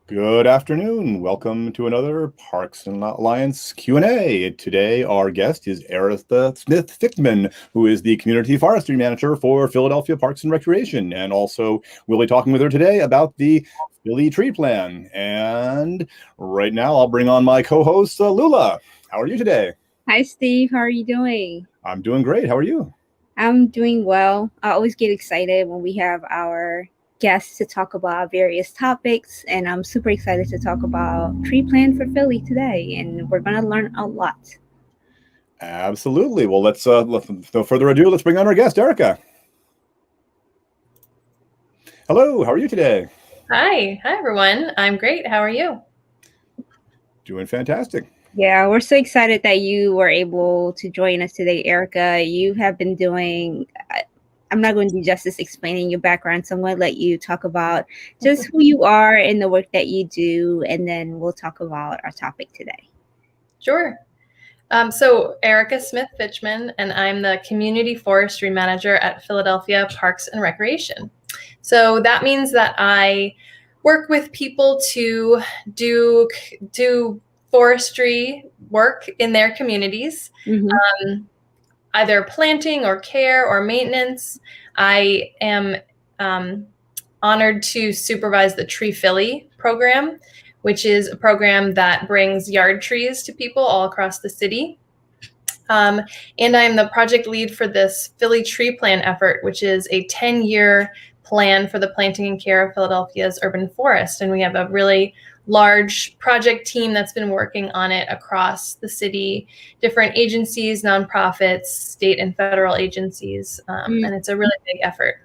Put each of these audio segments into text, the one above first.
Good afternoon. Welcome to another Parks and Alliance Q&A. Today, our guest is Erica Smith Fichman, who is the Community Forestry Manager for Philadelphia Parks and Recreation. And also, we'll be talking with her today about the Philly Tree Plan. And right now, I'll bring on my co-host, Lula. How are you today? Hi, Steve. How are you doing? I'm doing great. How are you? I'm doing well. I always get excited when we have our guests to talk about various topics, and I'm super excited to talk about tree plan for Philly today, and we're going to learn a lot. Absolutely. Well, let's no further ado, let's bring on our guest, Erica. Hello, how are you today? Hi everyone. I'm great. How are you? Doing fantastic. Yeah, we're so excited that you were able to join us today, Erica. You have been doing, I'm not going to do justice explaining your background, so I'm going to let you talk about just who you are and the work that you do, and then we'll talk about our topic today. Sure. So Erica Smith Fichman, and I'm the Community Forestry Manager at Philadelphia Parks and Recreation. So that means that I work with people to do forestry work in their communities, either planting or care or maintenance. I am honored to supervise the Tree Philly program, which is a program that brings yard trees to people all across the city. And I'm the project lead for this Philly Tree Plan effort, which is a 10-year plan for the planting and care of Philadelphia's urban forest. And we have a really large project team that's been working on it across the city, different agencies, nonprofits, state and federal agencies. And it's a really big effort.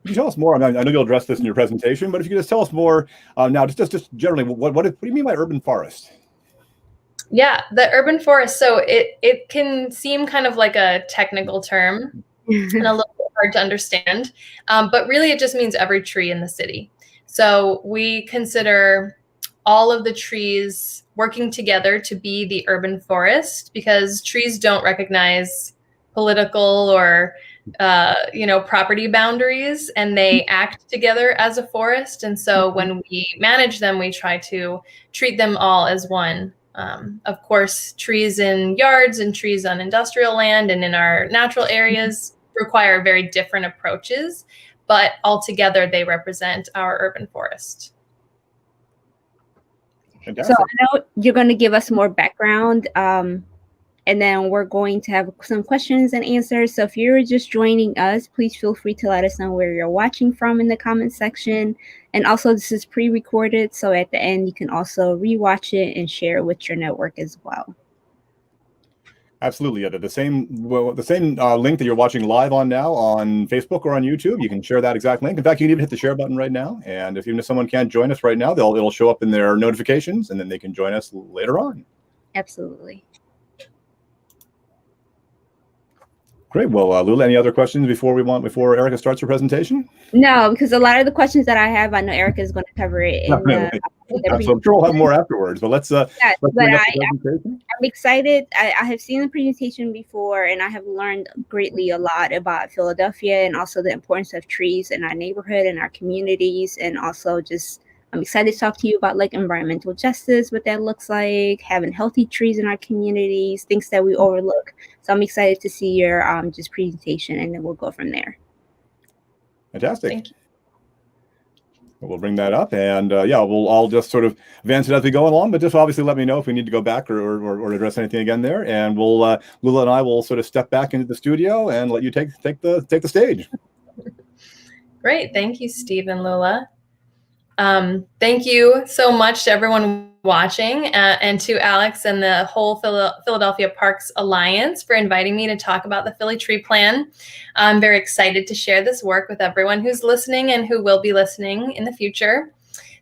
Could you tell us more? I know you'll address this in your presentation, but if you could just tell us more now, just generally, what do you mean by urban forest? Yeah, the urban forest. So it can seem kind of like a technical term and a little bit hard to understand, but really it just means every tree in the city. So we consider all of the trees working together to be the urban forest, because trees don't recognize political or property boundaries, and they act together as a forest. And so when we manage them, we try to treat them all as one. Of course, trees in yards and trees on industrial land and in our natural areas require very different approaches, but altogether they represent our urban forest. Fantastic. So I know you're going to give us more background, and then we're going to have some questions and answers. So if you're just joining us, please feel free to let us know where you're watching from in the comment section. And also, this is pre-recorded, so at the end, you can also rewatch it and share it with your network as well. Absolutely. Yeah, the same link that you're watching live on now on Facebook or on YouTube, you can share that exact link. In fact, you can even hit the share button right now. And if even if someone can't join us right now, it'll show up in their notifications, and then they can join us later on. Absolutely. Great. Well, Lula, any other questions before Erica starts her presentation? No, because a lot of the questions that I have, I know Erica is going to cover it. So I'm sure we'll have more afterwards. But let's bring up the presentation. I'm excited. I have seen the presentation before, and I have learned greatly a lot about Philadelphia and also the importance of trees in our neighborhood and our communities, and also just I'm excited to talk to you about like environmental justice, what that looks like, having healthy trees in our communities, things that we overlook. So I'm excited to see your just presentation, and then we'll go from there. Fantastic. Thank you. We'll bring that up, and I'll just sort of advance it as we go along, but just obviously let me know if we need to go back or address anything again there, and we'll Lula and I will sort of step back into the studio and let you take the stage. Great. Thank you, Steve and Lula. Thank you so much to everyone watching, and to Alex and the whole Philadelphia Parks Alliance for inviting me to talk about the Philly Tree Plan. I'm very excited to share this work with everyone who's listening and who will be listening in the future.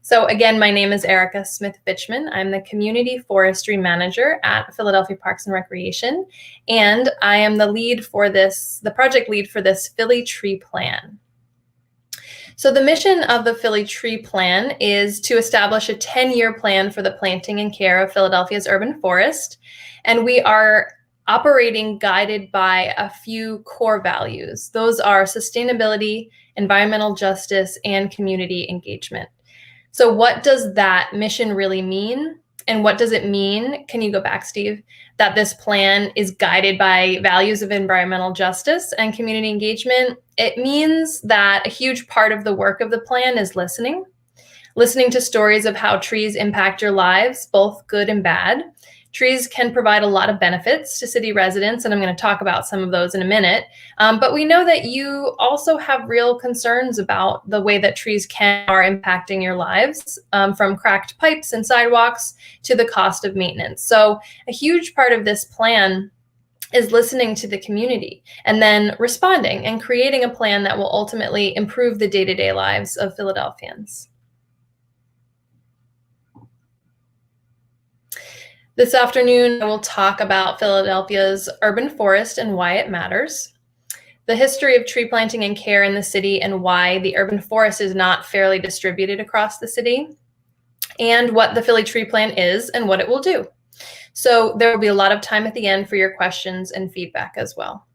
So again, my name is Erica Smith Fichman. I'm the Community Forestry Manager at Philadelphia Parks and Recreation, and I am the project lead for this Philly Tree Plan. So the mission of the Philly Tree Plan is to establish a 10-year plan for the planting and care of Philadelphia's urban forest. And we are operating guided by a few core values. Those are sustainability, environmental justice, and community engagement. So what does that mission really mean? And what does it mean? Can you go back, Steve? That this plan is guided by values of environmental justice and community engagement. It means that a huge part of the work of the plan is listening to stories of how trees impact your lives, both good and bad. Trees can provide a lot of benefits to city residents, and I'm going to talk about some of those in a minute. But we know that you also have real concerns about the way that trees are impacting your lives, from cracked pipes and sidewalks to the cost of maintenance. So a huge part of this plan is listening to the community and then responding and creating a plan that will ultimately improve the day-to-day lives of Philadelphians. This afternoon, I will talk about Philadelphia's urban forest and why it matters, the history of tree planting and care in the city and why the urban forest is not fairly distributed across the city, and what the Philly Tree Plan is and what it will do. So there will be a lot of time at the end for your questions and feedback as well.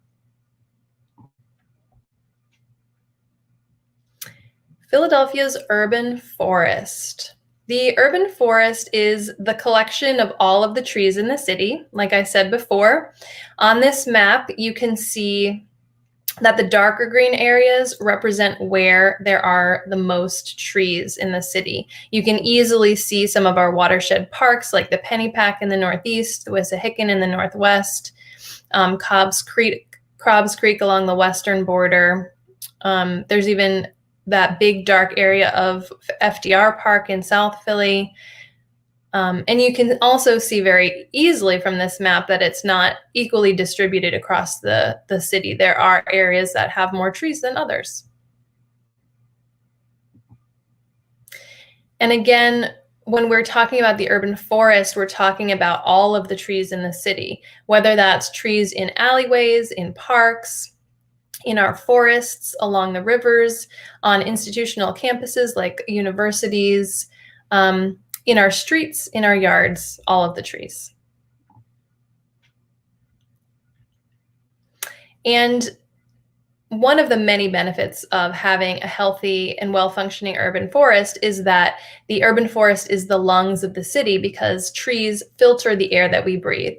Philadelphia's urban forest. The urban forest is the collection of all of the trees in the city, like I said before. On this map, you can see that the darker green areas represent where there are the most trees in the city. You can easily see some of our watershed parks like the Pennypack in the northeast, the Wissahickon in the northwest, Cobb's Creek along the western border. There's even that big dark area of FDR Park in South Philly. And you can also see very easily from this map that it's not equally distributed across the city. There are areas that have more trees than others. And again, when we're talking about the urban forest, we're talking about all of the trees in the city, whether that's trees in alleyways, in parks, in our forests, along the rivers, on institutional campuses like universities, in our streets, in our yards, all of the trees. And one of the many benefits of having a healthy and well-functioning urban forest is that the urban forest is the lungs of the city because trees filter the air that we breathe.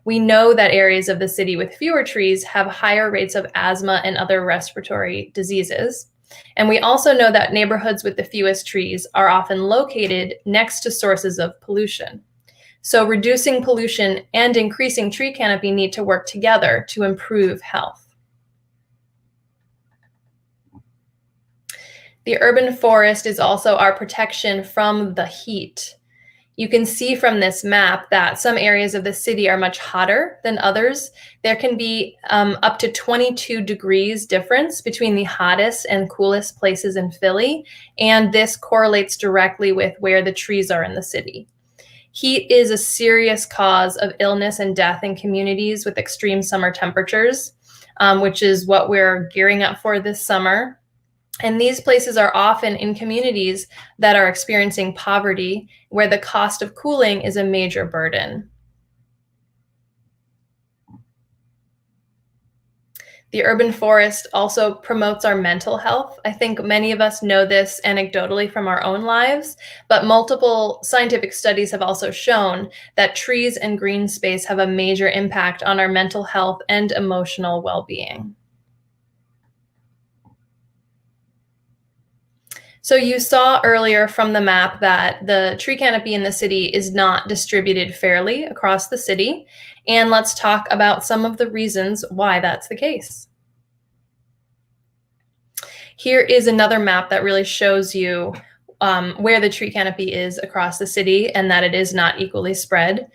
We know that areas of the city with fewer trees have higher rates of asthma and other respiratory diseases. And we also know that neighborhoods with the fewest trees are often located next to sources of pollution. So reducing pollution and increasing tree canopy need to work together to improve health. The urban forest is also our protection from the heat. You can see from this map that some areas of the city are much hotter than others. There can be up to 22 degrees difference between the hottest and coolest places in Philly, and this correlates directly with where the trees are in the city. Heat is a serious cause of illness and death in communities with extreme summer temperatures, which is what we're gearing up for this summer. And these places are often in communities that are experiencing poverty, where the cost of cooling is a major burden. The urban forest also promotes our mental health. I think many of us know this anecdotally from our own lives, but multiple scientific studies have also shown that trees and green space have a major impact on our mental health and emotional well-being. So you saw earlier from the map that the tree canopy in the city is not distributed fairly across the city. And let's talk about some of the reasons why that's the case. Here is another map that really shows you where the tree canopy is across the city and that it is not equally spread.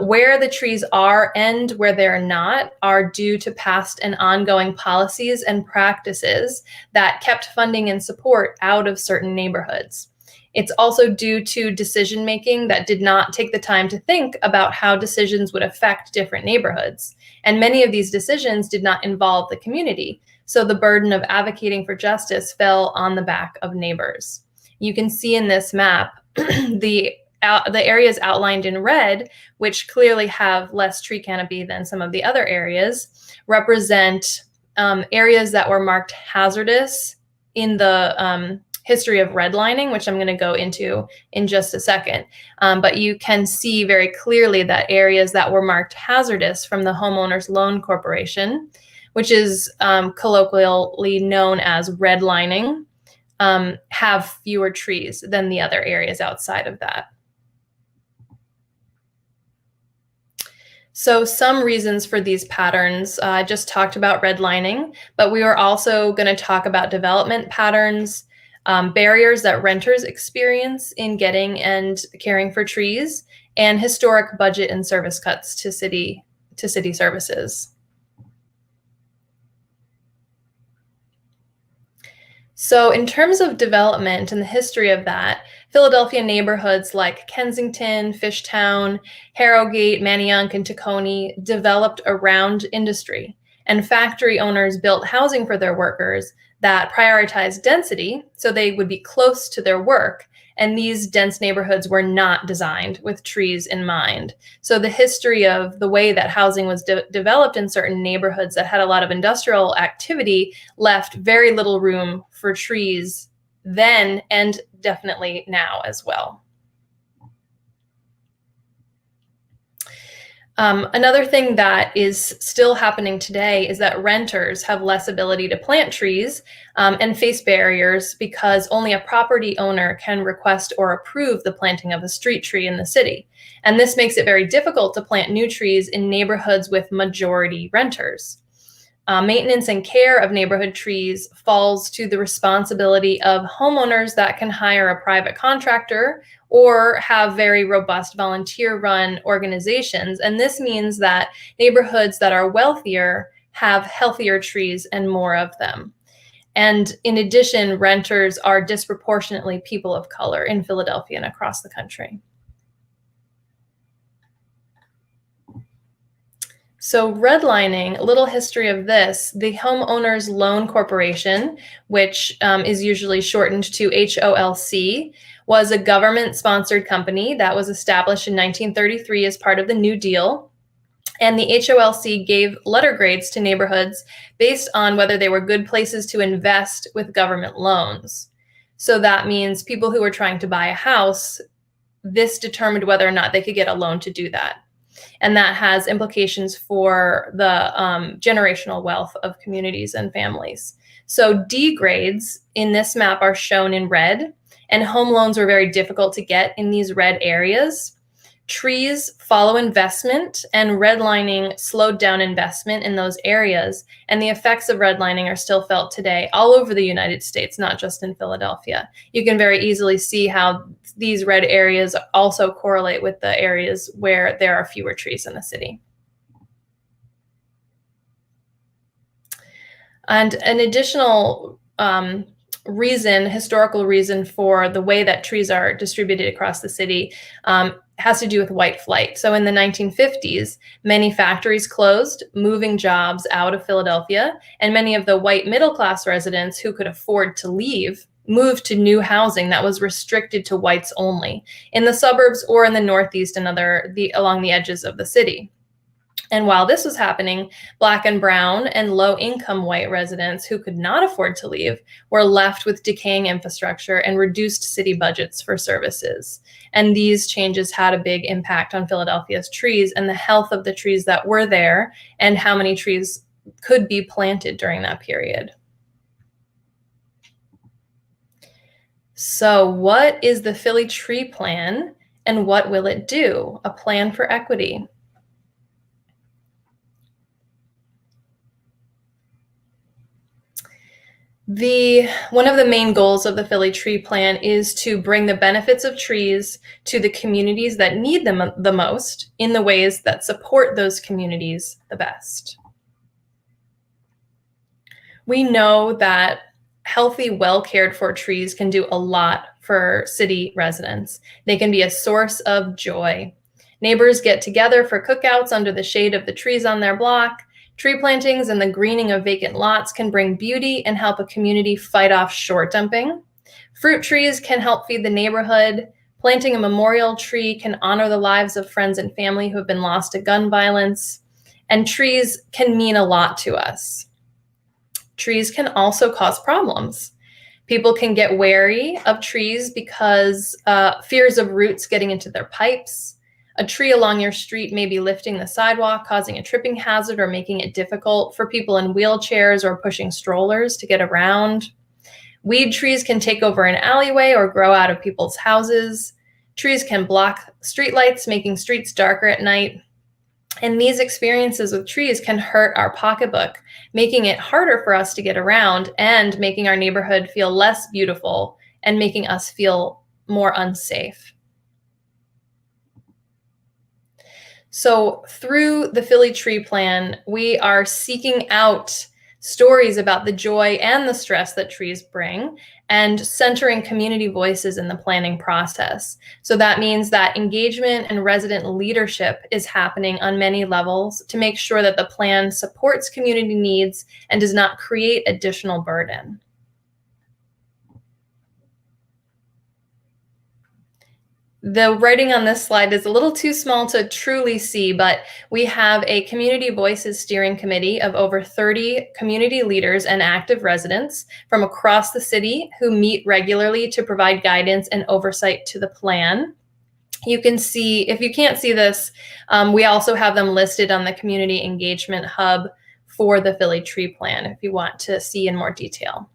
Where the trees are and where they're not are due to past and ongoing policies and practices that kept funding and support out of certain neighborhoods. It's also due to decision-making that did not take the time to think about how decisions would affect different neighborhoods. And many of these decisions did not involve the community. So the burden of advocating for justice fell on the back of neighbors. You can see in this map the areas outlined in red, which clearly have less tree canopy than some of the other areas, represent areas that were marked hazardous in the history of redlining, which I'm going to go into in just a second. But you can see very clearly that areas that were marked hazardous from the Homeowners Loan Corporation, which is colloquially known as redlining, have fewer trees than the other areas outside of that. So some reasons for these patterns, I just talked about redlining, but we are also going to talk about development patterns, barriers that renters experience in getting and caring for trees, and historic budget and service cuts to city services. So in terms of development and the history of that, Philadelphia neighborhoods like Kensington, Fishtown, Harrogate, Manayunk, and Tacony developed around industry, and factory owners built housing for their workers that prioritized density so they would be close to their work. And these dense neighborhoods were not designed with trees in mind. So the history of the way that housing was developed in certain neighborhoods that had a lot of industrial activity left very little room for trees then, and definitely now as well. Another thing that is still happening today is that renters have less ability to plant trees and face barriers because only a property owner can request or approve the planting of a street tree in the city. And this makes it very difficult to plant new trees in neighborhoods with majority renters. Maintenance and care of neighborhood trees falls to the responsibility of homeowners that can hire a private contractor or have very robust volunteer-run organizations. And this means that neighborhoods that are wealthier have healthier trees and more of them. And in addition, renters are disproportionately people of color in Philadelphia and across the country. So redlining, a little history of this, the Homeowners Loan Corporation, which is usually shortened to HOLC, was a government-sponsored company that was established in 1933 as part of the New Deal. And the HOLC gave letter grades to neighborhoods based on whether they were good places to invest with government loans. So that means people who were trying to buy a house, this determined whether or not they could get a loan to do that. And that has implications for the generational wealth of communities and families. So D grades in this map are shown in red, and home loans were very difficult to get in these red areas. Trees follow investment, and redlining slowed down investment in those areas. And the effects of redlining are still felt today all over the United States, not just in Philadelphia. You can very easily see how these red areas also correlate with the areas where there are fewer trees in the city. And an additional historical reason for the way that trees are distributed across the city has to do with white flight. So in the 1950s, many factories closed, moving jobs out of Philadelphia, and many of the white middle-class residents who could afford to leave moved to new housing that was restricted to whites only in the suburbs or in the Northeast and along the edges of the city. And while this was happening, Black and brown and low-income white residents who could not afford to leave were left with decaying infrastructure and reduced city budgets for services. And these changes had a big impact on Philadelphia's trees and the health of the trees that were there and how many trees could be planted during that period. So what is the Philly Tree Plan and what will it do? A plan for equity. One of the main goals of the Philly Tree Plan is to bring the benefits of trees to the communities that need them the most in the ways that support those communities the best. We know that healthy, well-cared for trees can do a lot for city residents. They can be a source of joy. Neighbors get together for cookouts under the shade of the trees on their block. Tree plantings and the greening of vacant lots can bring beauty and help a community fight off short dumping. Fruit trees can help feed the neighborhood. Planting a memorial tree can honor the lives of friends and family who have been lost to gun violence. And trees can mean a lot to us. Trees can also cause problems. People can get wary of trees because fears of roots getting into their pipes. A tree along your street may be lifting the sidewalk, causing a tripping hazard or making it difficult for people in wheelchairs or pushing strollers to get around. Weed trees can take over an alleyway or grow out of people's houses. Trees can block streetlights, making streets darker at night. And these experiences with trees can hurt our pocketbook, making it harder for us to get around and making our neighborhood feel less beautiful and making us feel more unsafe. So through the Philly Tree Plan, we are seeking out stories about the joy and the stress that trees bring and centering community voices in the planning process. So that means that engagement and resident leadership is happening on many levels to make sure that the plan supports community needs and does not create additional burden. The writing on this slide is a little too small to truly see, but we have a Community Voices Steering Committee of over 30 community leaders and active residents from across the city who meet regularly to provide guidance and oversight to the plan. You can see, if you can't see this, we also have them listed on the Community Engagement Hub for the Philly Tree Plan if you want to see in more detail.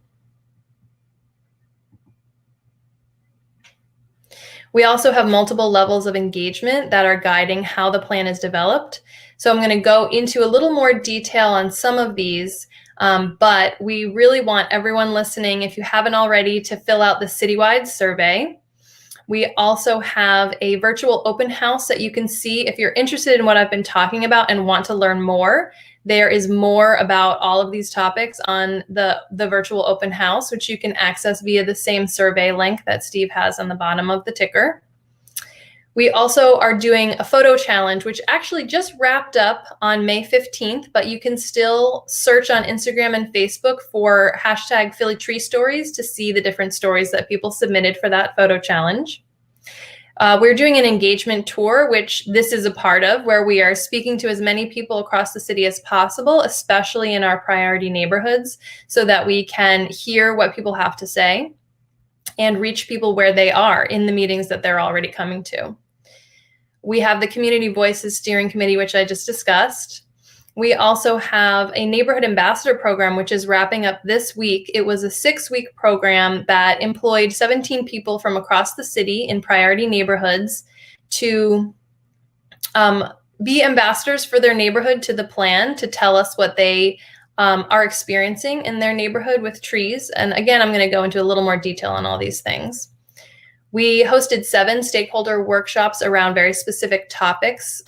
We also have multiple levels of engagement that are guiding how the plan is developed. So I'm going to go into a little more detail on some of these, but we really want everyone listening, if you haven't already, to fill out the citywide survey. We also have a virtual open house that you can see if you're interested in what I've been talking about and want to learn more. There is more about all of these topics on the virtual open house, which you can access via the same survey link that Steve has on the bottom of the ticker. We also are doing a photo challenge, which actually just wrapped up on May 15th, but you can still search on Instagram and Facebook for hashtag Philly Tree Stories to see the different stories that people submitted for that photo challenge. We're doing an engagement tour, which this is a part of, where we are speaking to as many people across the city as possible, especially in our priority neighborhoods, so that we can hear what people have to say and reach people where they are in the meetings that they're already coming to. We have the Community Voices Steering Committee, which I just discussed. We also have a neighborhood ambassador program, which is wrapping up this week. It was a 6-week program that employed 17 people from across the city in priority neighborhoods to be ambassadors for their neighborhood to the plan, to tell us what they are experiencing in their neighborhood with trees. And again, I'm going to go into a little more detail on all these things. We hosted 7 stakeholder workshops around very specific topics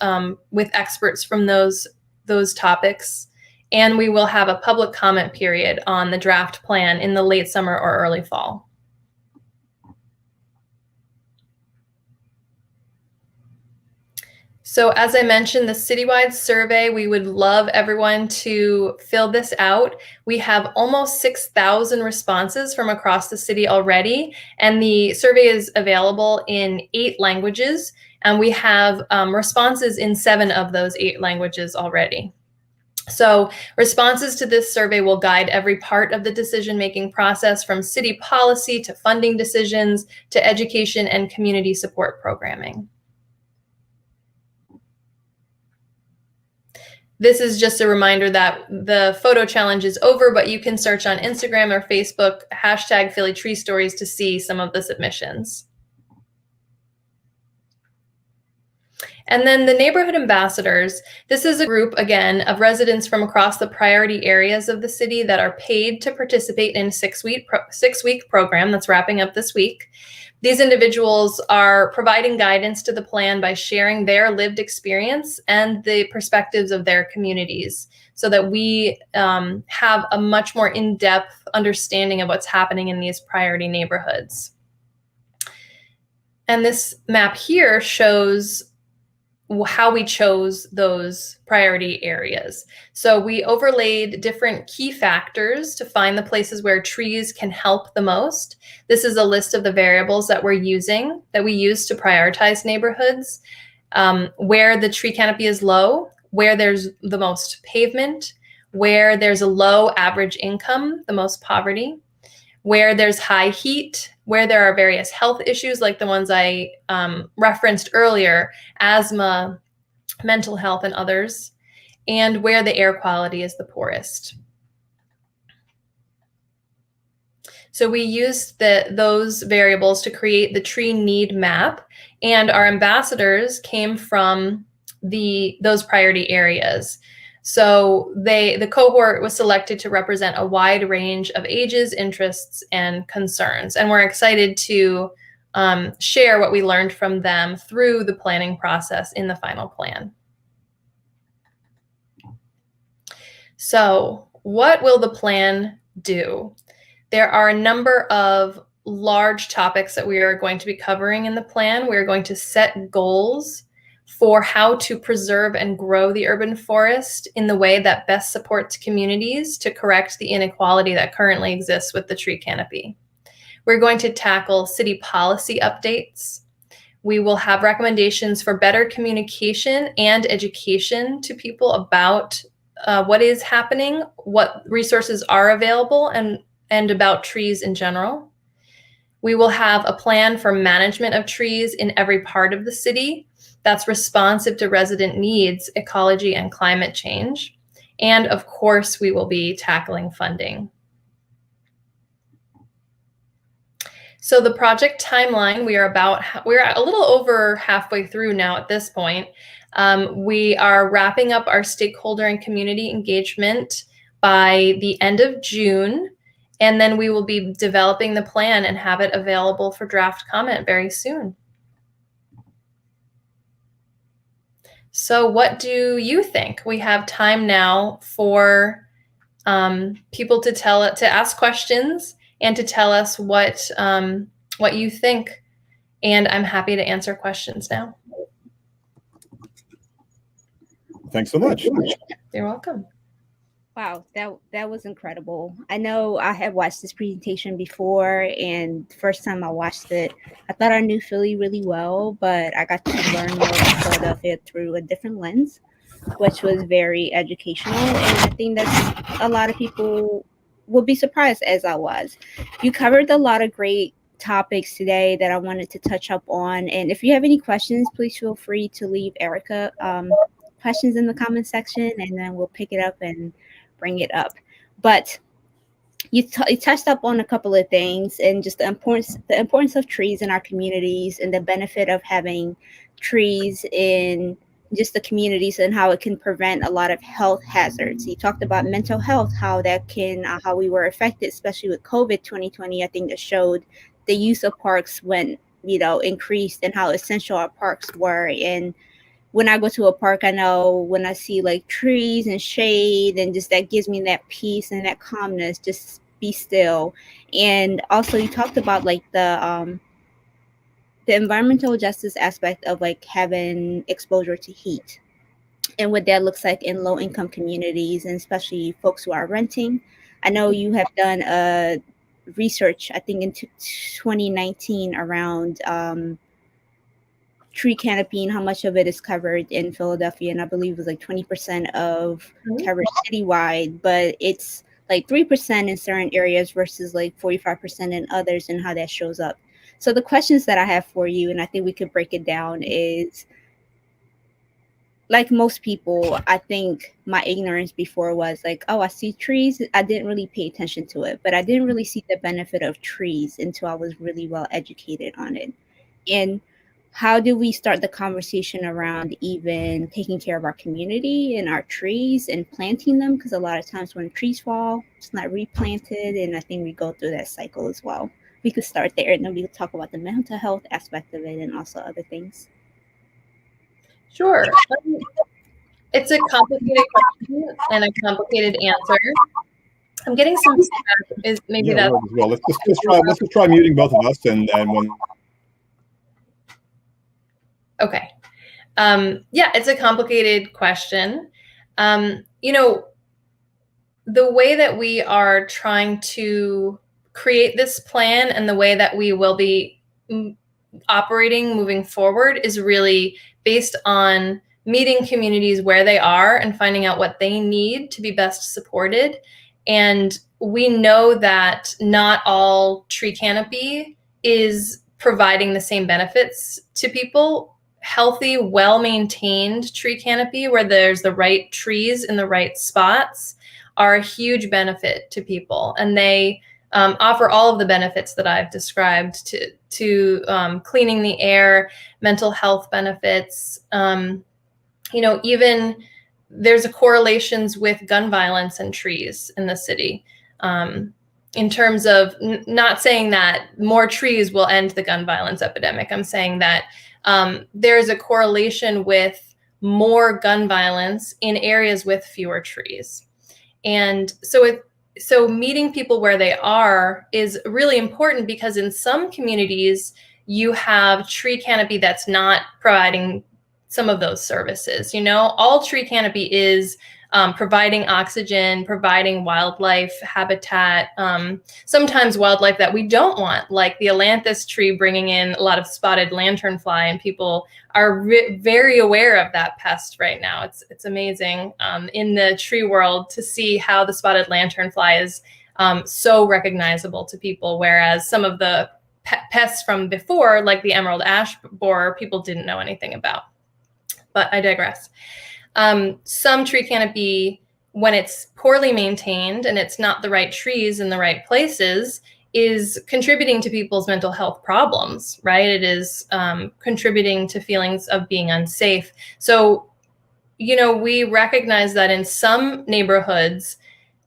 with experts from those topics. And we will have a public comment period on the draft plan in the late summer or early fall. So as I mentioned, the citywide survey, we would love everyone to fill this out. We have almost 6,000 responses from across the city already, and the survey is available in 8 languages, and we have responses in 7 of those 8 languages already. So responses to this survey will guide every part of the decision-making process, from city policy to funding decisions to education and community support programming. This is just a reminder that the photo challenge is over, but you can search on Instagram or Facebook hashtag Philly Tree Stories to see some of the submissions. And then the neighborhood ambassadors, this is a group, again, of residents from across the priority areas of the city that are paid to participate in a 6-week program that's wrapping up this week. These individuals are providing guidance to the plan by sharing their lived experience and the perspectives of their communities, so that we have a much more in-depth understanding of what's happening in these priority neighborhoods. And this map here shows how we chose those priority areas. So we overlaid different key factors to find the places where trees can help the most. This is a list of the variables that we use to prioritize neighborhoods, where the tree canopy is low, where there's the most pavement, where there's a low average income, the most poverty, where there's high heat, where there are various health issues like the ones I referenced earlier, asthma, mental health, and others, and where the air quality is the poorest. So we used those variables to create the tree need map, and our ambassadors came from those priority areas. So the cohort was selected to represent a wide range of ages, interests, and concerns. And we're excited to share what we learned from them through the planning process in the final plan. So what will the plan do? There are a number of large topics that we are going to be covering in the plan. We're going to set goals for how to preserve and grow the urban forest in the way that best supports communities to correct the inequality that currently exists with the tree canopy. We're going to tackle city policy updates. We will have recommendations for better communication and education to people about what is happening, what resources are available, and about trees in general. We will have a plan for management of trees in every part of the city that's responsive to resident needs, ecology, and climate change. And of course, we will be tackling funding. So the project timeline, we're a little over halfway through now at this point. We are wrapping up our stakeholder and community engagement by the end of June, and then we will be developing the plan and have it available for draft comment very soon. So what do you think? We have time now for people to ask questions and to tell us what you think. And I'm happy to answer questions now. Thanks so much. You're welcome. Wow, that was incredible. I know I had watched this presentation before, and the first time I watched it, I thought I knew Philly really well, but I got to learn more about Philadelphia through a different lens, which was very educational. And I think that a lot of people will be surprised, as I was. You covered a lot of great topics today that I wanted to touch up on. And if you have any questions, please feel free to leave Erica questions in the comment section, and then we'll pick it up and bring it up. But you touched up on a couple of things, and just the importance of trees in our communities and the benefit of having trees in just the communities and how it can prevent a lot of health hazards. You talked about mental health, how that can how we were affected, especially with COVID 2020. I think that showed the use of parks when increased, and how essential our parks were. And when I go to a park, I know when I see like trees and shade, and just that gives me that peace and that calmness, just be still. And also you talked about like the environmental justice aspect of like having exposure to heat and what that looks like in low income communities, and especially folks who are renting. I know you have done a research, I think in 2019, around tree canopy and how much of it is covered in Philadelphia, and I believe it was like 20% of coverage citywide, but it's like 3% in certain areas versus like 45% in others, and how that shows up. So the questions that I have for you, and I think we could break it down, is like most people, I think my ignorance before was like, oh, I see trees, I didn't really pay attention to it, but I didn't really see the benefit of trees until I was really well educated on it. And how do we start the conversation around even taking care of our community and our trees and planting them? Because a lot of times when trees fall, it's not replanted. And I think we go through that cycle as well. We could start there, and then we could talk about the mental health aspect of it and also other things. Sure. It's a complicated question and a complicated answer. I'm getting some feedback. Well, let's just try muting both of us, and when. Okay. Yeah, it's a complicated question. The way that we are trying to create this plan and the way that we will be operating moving forward is really based on meeting communities where they are and finding out what they need to be best supported. And we know that not all tree canopy is providing the same benefits to people. Healthy, well-maintained tree canopy where there's the right trees in the right spots are a huge benefit to people, and they offer all of the benefits that I've described to cleaning the air, mental health benefits. Even there's a correlations with gun violence and trees in the city. In terms of not saying that more trees will end the gun violence epidemic. I'm saying that there's a correlation with more gun violence in areas with fewer trees. And so meeting people where they are is really important, because in some communities you have tree canopy that's not providing some of those services. All tree canopy is providing oxygen, providing wildlife habitat, sometimes wildlife that we don't want, like the ailanthus tree bringing in a lot of spotted lanternfly, and people are very aware of that pest right now. It's amazing in the tree world to see how the spotted lanternfly is so recognizable to people, whereas some of the pests from before, like the emerald ash borer, people didn't know anything about. But I digress. Some tree canopy, when it's poorly maintained and it's not the right trees in the right places, is contributing to people's mental health problems, right? It is contributing to feelings of being unsafe. So, we recognize that in some neighborhoods,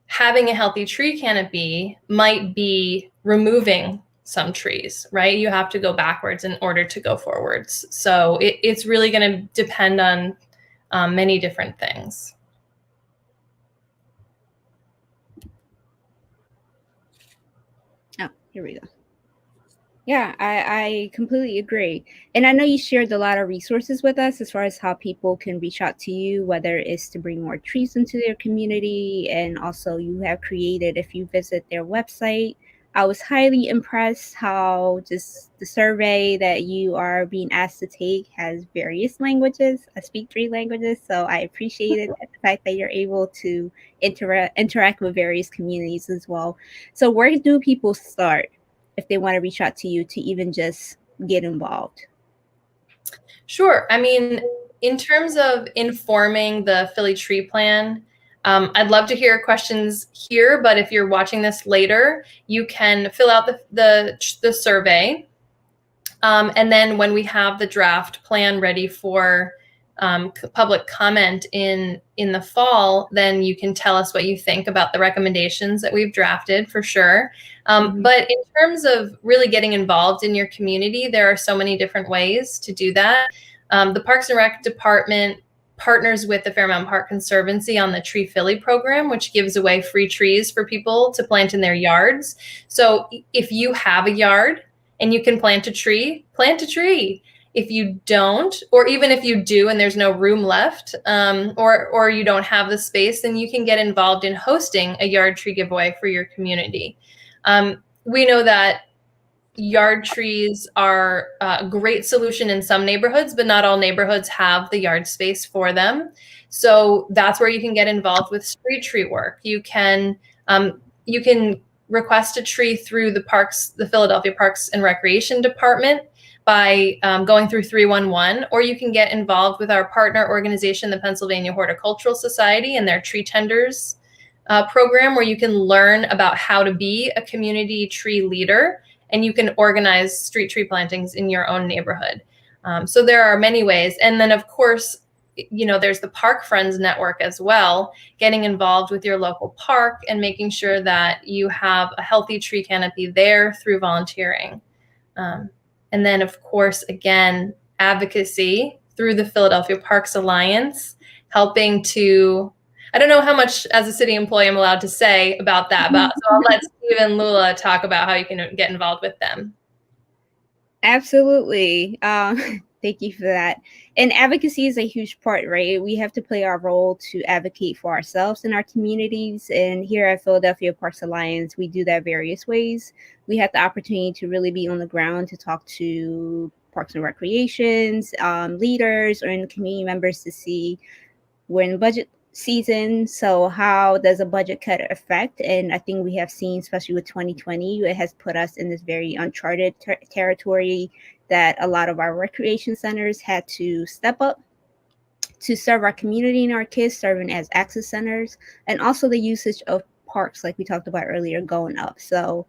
having a healthy tree canopy might be removing some trees, right? You have to go backwards in order to go forwards. So it's really going to depend on many different things. Oh, here we go. Yeah, I completely agree. And I know you shared a lot of resources with us as far as how people can reach out to you, whether it's to bring more trees into their community. And also you have created, if you visit their website, I was highly impressed how just the survey that you are being asked to take has various languages. I speak 3 languages, so I appreciated the fact that you're able to interact with various communities as well. So where do people start if they want to reach out to you to even just get involved? Sure. I mean, in terms of informing the Philly Tree Plan, I'd love to hear questions here, but if you're watching this later, you can fill out the survey. And then when we have the draft plan ready for public comment in the fall, then you can tell us what you think about the recommendations that we've drafted, for sure. But in terms of really getting involved in your community, there are so many different ways to do that. The Parks and Rec Department partners with the Fairmount Park Conservancy on the Tree Philly program, which gives away free trees for people to plant in their yards. So if you have a yard and you can plant a tree, plant a tree. If you don't, or even if you do and there's no room left, or you don't have the space, then you can get involved in hosting a yard tree giveaway for your community. We know that yard trees are a great solution in some neighborhoods, but not all neighborhoods have the yard space for them. So that's where you can get involved with street tree work. You can request a tree through the Philadelphia Parks and Recreation Department by going through 311, or you can get involved with our partner organization, the Pennsylvania Horticultural Society, and their Tree Tenders program, where you can learn about how to be a community tree leader, and you can organize street tree plantings in your own neighborhood. So there are many ways. And then, of course, there's the Park Friends Network as well, getting involved with your local park and making sure that you have a healthy tree canopy there through volunteering. And then, of course, again, advocacy through the Philadelphia Parks Alliance, helping to, I don't know how much as a city employee I'm allowed to say about that, so I'll let Steve and Lula talk about how you can get involved with them. Absolutely. Thank you for that. And advocacy is a huge part, right? We have to play our role to advocate for ourselves and our communities. And here at Philadelphia Parks Alliance, we do that various ways. We have the opportunity to really be on the ground to talk to Parks and Recreations, leaders, or community members to see when budget season. So how does a budget cut affect? And I think we have seen, especially with 2020, it has put us in this very uncharted territory that a lot of our recreation centers had to step up to serve our community and our kids, serving as access centers, and also the usage of parks, like we talked about earlier, going up. So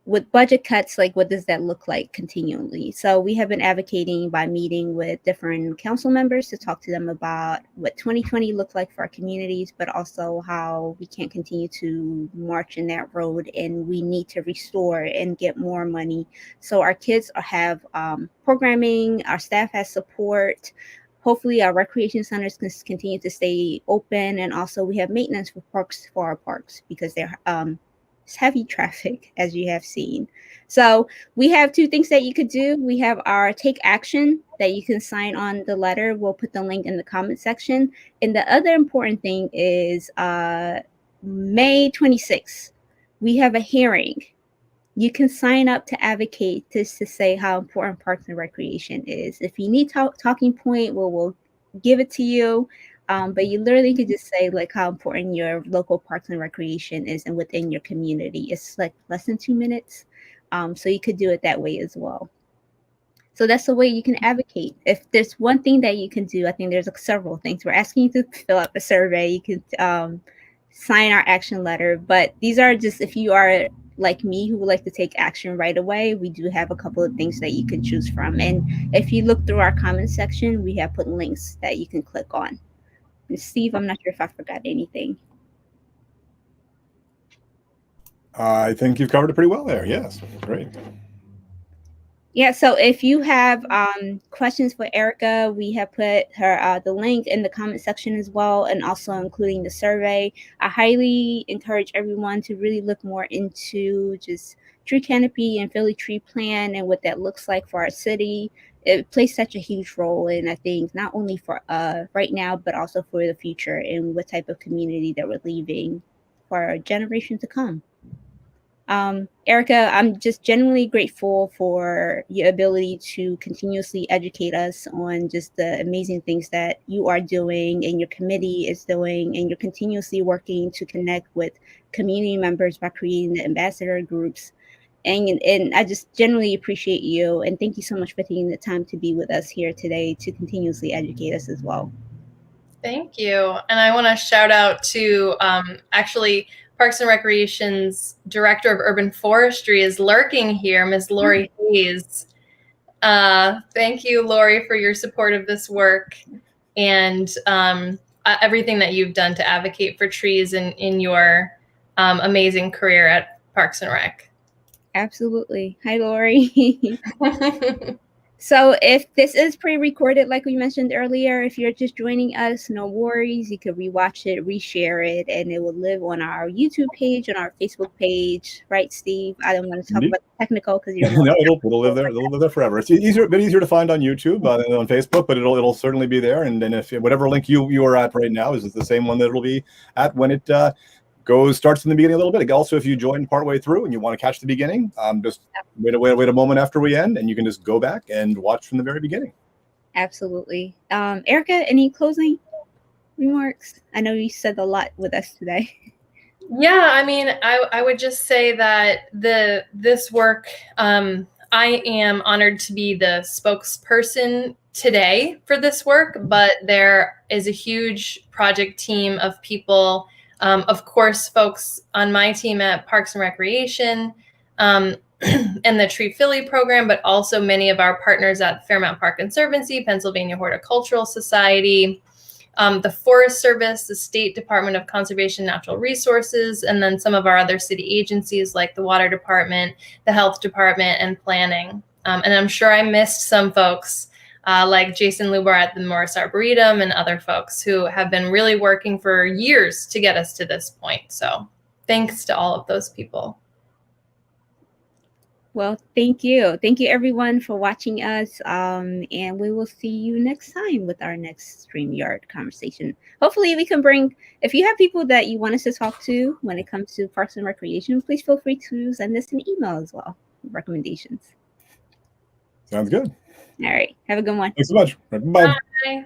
with budget cuts, like what does that look like continually? So we have been advocating by meeting with different council members to talk to them about what 2020 looked like for our communities, but also how we can't continue to march in that road, and we need to restore and get more money. So our kids have programming, our staff has support. Hopefully our recreation centers can continue to stay open, and also we have maintenance for our parks because they're heavy traffic, as you have seen. So we have two things that you could do. We have our take action that you can sign on the letter. We'll put the link in the comment section. And the other important thing is May 26th, we have a hearing. You can sign up to advocate just to say how important Parks and Recreation is. If you need talking point, we'll give it to you. But you literally could just say like how important your local Parks and Recreation is and within your community. It's like less than 2 minutes. So you could do it that way as well. So that's the way you can advocate. If there's one thing that you can do, I think there's several things. We're asking you to fill out a survey. You can sign our action letter. But these are just if you are like me who would like to take action right away, we do have a couple of things that you can choose from. And if you look through our comment section, we have put links that you can click on. And Steve, I'm not sure if I forgot anything. I think you've covered it pretty well there. Yes, great. Yeah, so if you have questions for Erica, we have put her the link in the comment section as well, and also including the survey. I highly encourage everyone to really look more into just tree canopy and Philly tree plan and what that looks like for our city. It plays such a huge role in, I think, not only for right now, but also for the future and what type of community that we're leaving for our generation to come. Erica, I'm just genuinely grateful for your ability to continuously educate us on just the amazing things that you are doing and your committee is doing, and you're continuously working to connect with community members by creating the ambassador groups. And I just genuinely appreciate you, and thank you so much for taking the time to be with us here today to continuously educate us as well. Thank you. And I want to shout out to actually Parks and Recreation's Director of Urban Forestry is lurking here, Ms. Lori Hayes. Thank you, Lori, for your support of this work and everything that you've done to advocate for trees in your amazing career at Parks and Rec. Absolutely. Hi, Lori. So if this is pre-recorded, like we mentioned earlier, if you're just joining us, no worries. You could rewatch it, reshare it, and it will live on our YouTube page, on our Facebook page. Right, Steve? I don't want to talk about the technical because you're no, it'll live there. It'll live there forever. It's a bit easier to find on YouTube than on Facebook, but it'll certainly be there. And then if whatever link you are at right now is the same one that it'll be at when it starts in the beginning a little bit. Also, if you join partway through and you want to catch the beginning, just wait a moment after we end, and you can just go back and watch from the very beginning. Absolutely. Erica, any closing remarks? I know you said a lot with us today. Yeah, I mean, I would just say that this work, I am honored to be the spokesperson today for this work, but there is a huge project team of people. Of course, folks on my team at Parks and Recreation and the Tree Philly program, but also many of our partners at Fairmount Park Conservancy, Pennsylvania Horticultural Society, the Forest Service, the State Department of Conservation and Natural Resources, and then some of our other city agencies like the Water Department, the Health Department, and Planning. And I'm sure I missed some folks like Jason Lubar at the Morris Arboretum and other folks who have been really working for years to get us to this point. So thanks to all of those people. Well, thank you. Thank you, everyone, for watching us. And we will see you next time with our next StreamYard conversation. Hopefully, we can bring, if you have people that you want us to talk to when it comes to Parks and Recreation, please feel free to send us an email as well with recommendations. Sounds good. All right. Have a good one. Thanks so much. Bye. Bye.